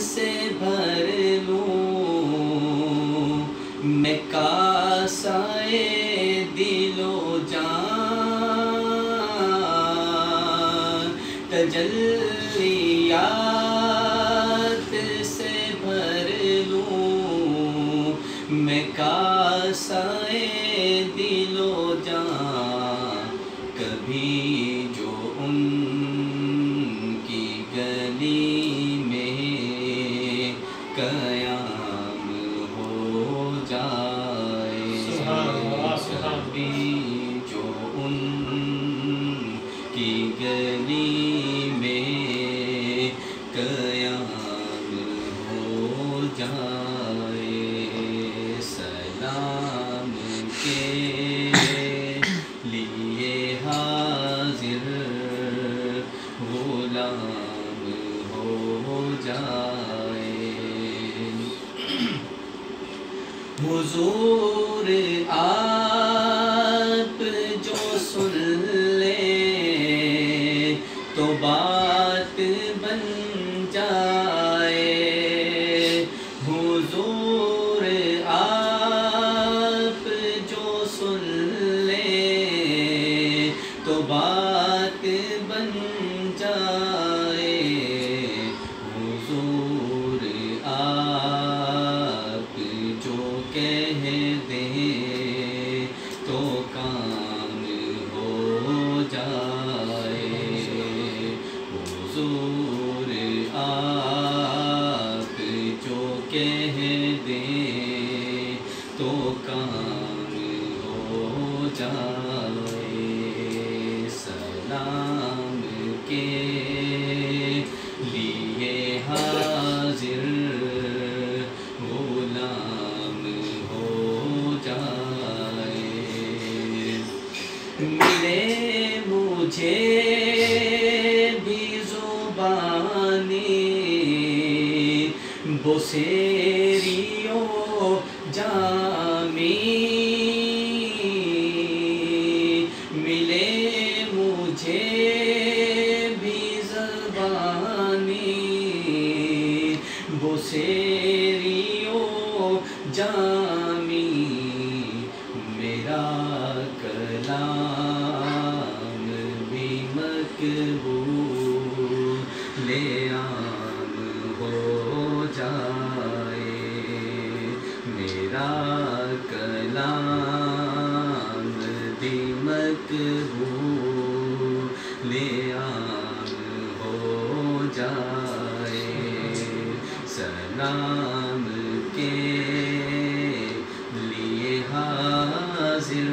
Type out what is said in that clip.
سے بھر لوں میں کاسائے دل و جان، تجلیات سے بھر لوں میں کاسائے دل و جان، کبھی جو ان کی گلی میں قیام ہو جائے، کبھی جو ان کی گلی میں قیام ہو جائے، سلام کے لیے حاضر غلام ہو جائے۔ حضور آپ جو سن لیں تو بات بن جائے، حضور آپ جو سن لیں تو بات بن جائے، حضور آپ جو کہہ دیں تو کام ہو جائے، حضور آپ جو کہہ دیں تو کام ہو جائے، سلام کے لیے حاضر غلام ہو جائے۔ ملے مجھے بھی زبانی بصیری و جامی، ملے مجھے بھی زبانی بصیری و جامی، میرا کلام بھی مقبول عام ہو جائے، میرا کلام بھی مقبول عام ہو جائے، سلام کے لیے حاضر